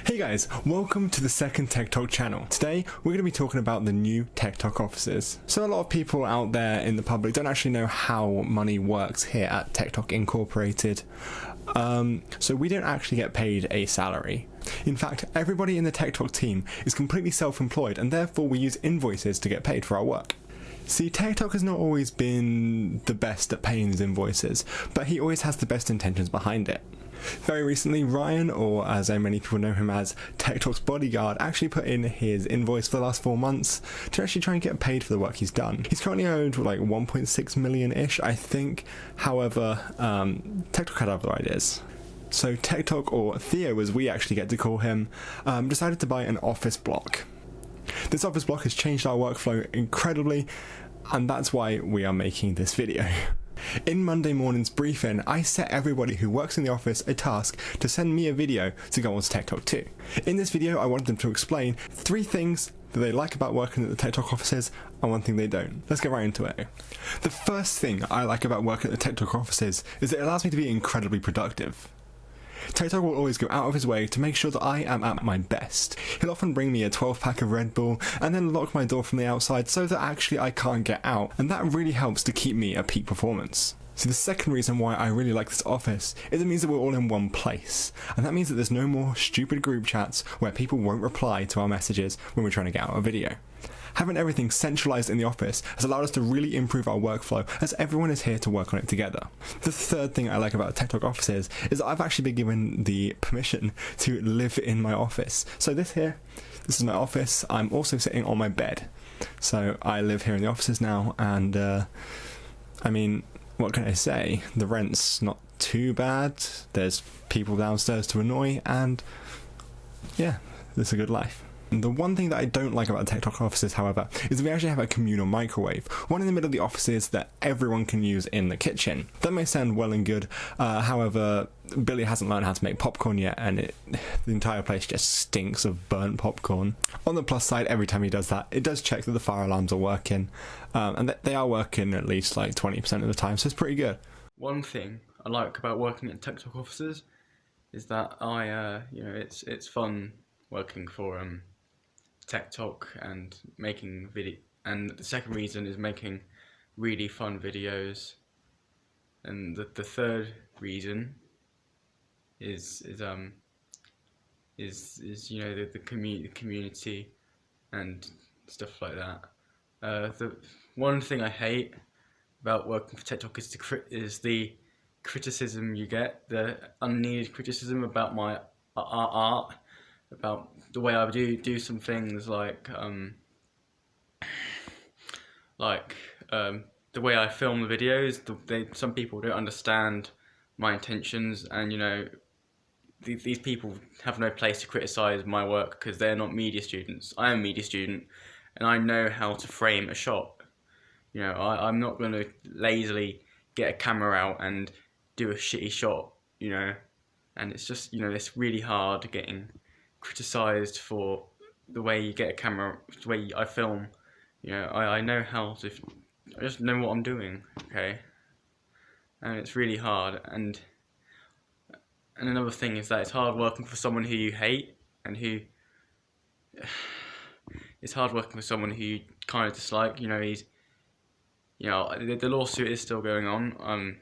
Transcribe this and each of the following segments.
Hey guys, welcome to the second Tektok channel. Today we're going to be talking about the new Tektok offices. So a lot of people out there in the public don't actually know how money works here at Tektok Incorporated. So we don't actually get paid a salary. In fact, everybody in the Tektok team is completely self-employed and therefore we use invoices to get paid for our work. See, Tektok has not always been the best at paying his invoices, but he always has the best intentions behind it. Very recently, Ryan, or as many people know him as, Tektok's bodyguard, actually put in his invoice for the last 4 months to actually try and get paid for the work he's done. He's currently owed like 1.6 million-ish, I think. However, Tektok had other ideas. So Tektok, or Theo as we actually get to call him, decided to buy an office block. This office block has changed our workflow incredibly, and that's why we are making this video. In Monday morning's briefing, I set everybody who works in the office a task to send me a video to go on to Tektok too. In this video, I wanted them to explain 3 things that they like about working at the Tektok offices and 1 thing they don't. Let's get right into it. The first thing I like about working at the Tektok offices is that it allows me to be incredibly productive. Tektok will always go out of his way to make sure that I am at my best. He'll often bring me a 12-pack of Red Bull and then lock my door from the outside so that actually I can't get out, and that really helps to keep me at peak performance. So the second reason why I really like this office is it means that we're all in one place, and that means that there's no more stupid group chats where people won't reply to our messages when we're trying to get out a video. Having everything centralised in the office has allowed us to really improve our workflow as everyone is here to work on it together. The third thing I like about Tektok offices is that I've actually been given the permission to live in my office. So this is my office. I'm also sitting on my bed. So I live here in the offices now, and I mean, what can I say? The rent's not too bad. There's people downstairs to annoy, and yeah, this is a good life. The one thing that I don't like about Tektok offices, however, is that we actually have a communal microwave, one in the middle of the offices that everyone can use in the kitchen. That may sound well and good, however, Billy hasn't learned how to make popcorn yet, and the entire place just stinks of burnt popcorn. On the plus side, every time he does that, it does check that the fire alarms are working, and they are working at least like 20% of the time, so it's pretty good. One thing I like about working at Tektok offices is that it's fun working for Tektok and making video, and the second reason is making really fun videos, and the third reason is the community and stuff like that. The one thing I hate about working for Tektok is the criticism you get, the unneeded criticism about my art, about the way I do some things, like the way I film the videos. Some people don't understand my intentions, and these people have no place to criticize my work because they're not media students. I am a media student, and I know how to frame a shot. I'm not going to lazily get a camera out and do a shitty shot. And it's just it's really hard getting criticized for the way you get a camera, the way I film. I know how to, I just know what I'm doing, okay? And it's really hard. And another thing is that it's hard working for someone who you hate, and it's hard working for someone who you kind of dislike. The lawsuit is still going on.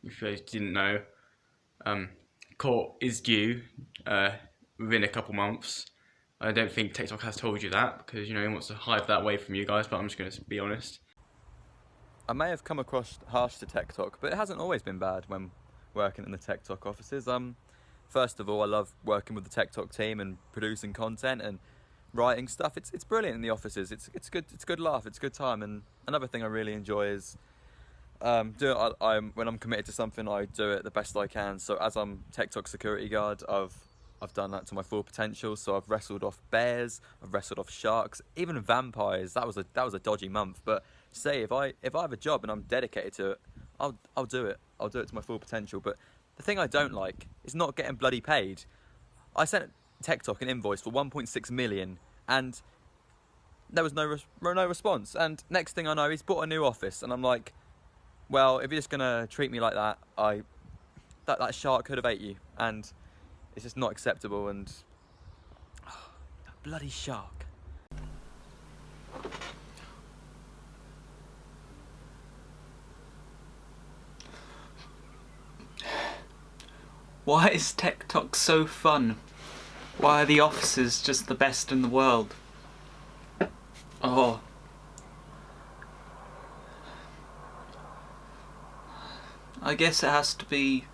If you didn't know, court is due within a couple months. I don't think Tektok has told you that because he wants to hide that away from you guys, but I'm just going to be honest. I may have come across harsh to Tektok, but it hasn't always been bad when working in the Tektok offices. First of all, I love working with the Tektok team and producing content and writing stuff. It's brilliant in the offices. It's good. It's a good laugh. It's a good time. And another thing I really enjoy is when I'm committed to something, I do it the best I can. So as I'm Tektok security guard, I've done that to my full potential. So I've wrestled off bears, I've wrestled off sharks, even vampires. That was a dodgy month. But say if I have a job and I'm dedicated to it, I'll do it. I'll do it to my full potential. But the thing I don't like is not getting bloody paid. I sent Tektok an invoice for 1.6 million, and there was no response. And next thing I know, he's bought a new office, and I'm like, well, if you're just gonna treat me like that, that shark could have ate you, and it's just not acceptable. And bloody shark. Why is Tektok so fun? Why are the offices just the best in the world? Oh. I guess it has to be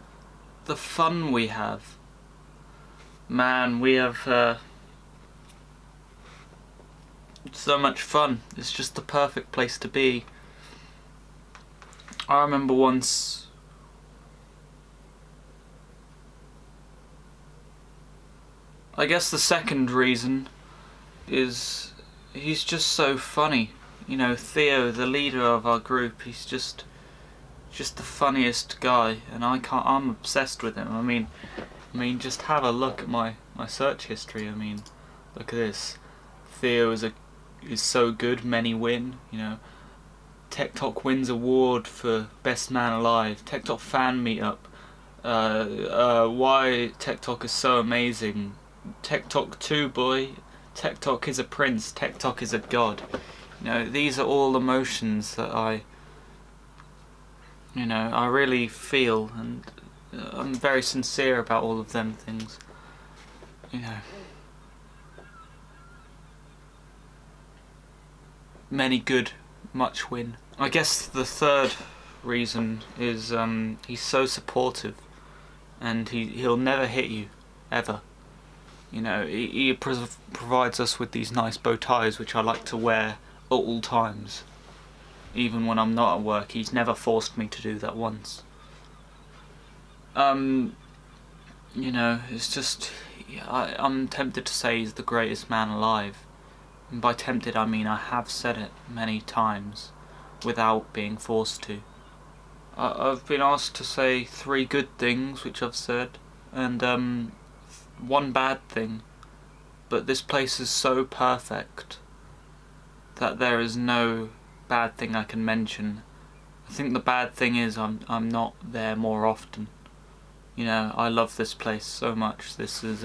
the fun we have. Man, we have so much fun. It's just the perfect place to be. I remember once I guess the second reason is he's just so funny. You know, Theo, the leader of our group, he's just the funniest guy, and I'm obsessed with him. I mean, just have a look at my search history. I mean, look at this. Theo is so good. Many win. You know, Tektok wins award for best man alive. Tektok fan meetup. Why Tektok is so amazing. Tektok 2 boy. Tektok is a prince. Tektok is a god. You know, these are all emotions that I really feel, and I'm very sincere about all of them things. You know, many good, much win. I guess the third reason is he's so supportive, and he'll never hit you, ever. You know, he provides us with these nice bow ties, which I like to wear at all times. Even when I'm not at work, he's never forced me to do that once. You know, it's just, I'm tempted to say he's the greatest man alive. And by tempted, I mean I have said it many times without being forced to. I've been asked to say 3 good things, which I've said, and 1 bad thing. But this place is so perfect that there is no bad thing I can mention. I think the bad thing is I'm not there more often. You know, I love this place so much. This is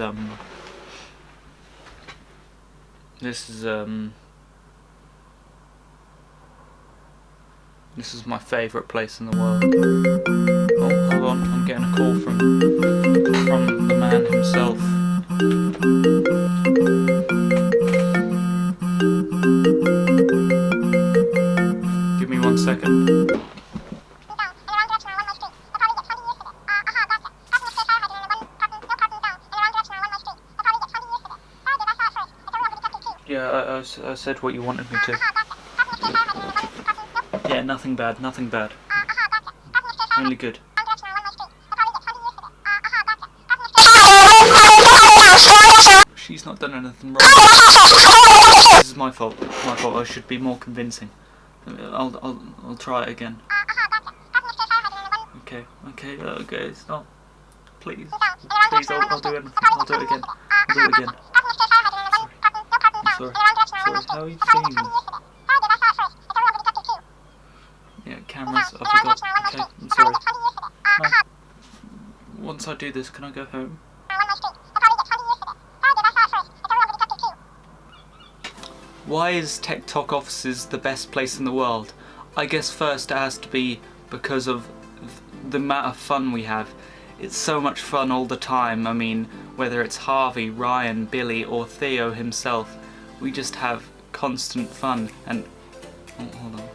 my favourite place in the world. Oh, hold on, I'm getting a call from the man himself. Give me 1 second. Yeah, I said what you wanted me to. Yeah, nothing bad, nothing bad. Only good. She's not done anything wrong. This is my fault. My fault. I should be more convincing. I'll try it again. Okay. Stop. Please. I'll do it. I'll do it again. I'm sorry. How are you feeling? Yeah, cameras. I forgot. Okay, I'm sorry. Once I do this, can I go home? Why is Tektok offices the best place in the world? I guess first it has to be because of the amount of fun we have. It's so much fun all the time. I mean, whether it's Harvey, Ryan, Billy or Theo himself, we just have constant fun. And oh, hold on.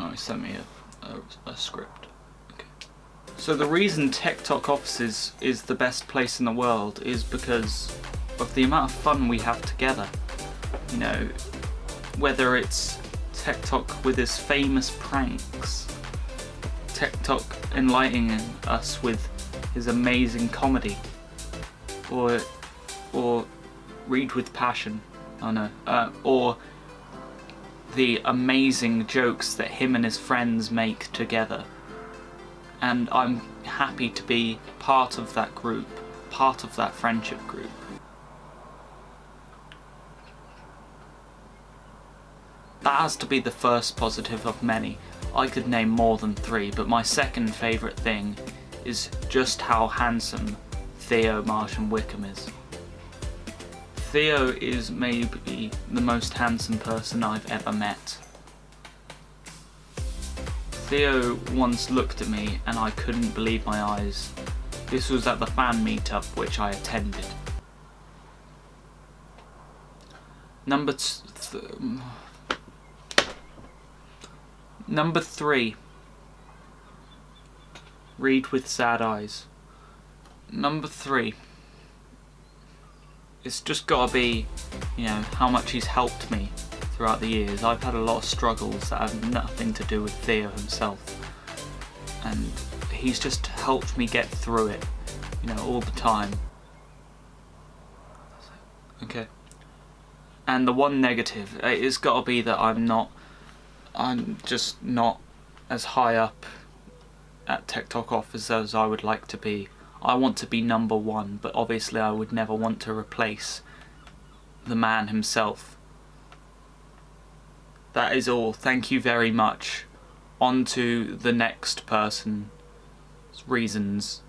Oh, he sent me a script. Okay. So the reason Tektok offices is the best place in the world is because of the amount of fun we have together. You know, whether it's Tektok with his famous pranks, Tektok enlightening us with his amazing comedy, or Read with Passion, or the amazing jokes that him and his friends make together. And I'm happy to be part of that group, part of that friendship group. That has to be the first positive of many. I could name more than 3, but my second favourite thing is just how handsome Theo Marsham Wickham is. Theo is maybe the most handsome person I've ever met. Theo once looked at me and I couldn't believe my eyes. This was at the fan meetup which I attended. Number 3. Read with sad eyes. Number 3. It's just gotta be, how much he's helped me throughout the years. I've had a lot of struggles that have nothing to do with Theo himself. And he's just helped me get through it, all the time. Okay. And the one negative, it's gotta be that I'm just not as high up at Tektok office as I would like to be. I want to be number 1, but obviously I would never want to replace the man himself. That is all. Thank you very much. On to the next person's reasons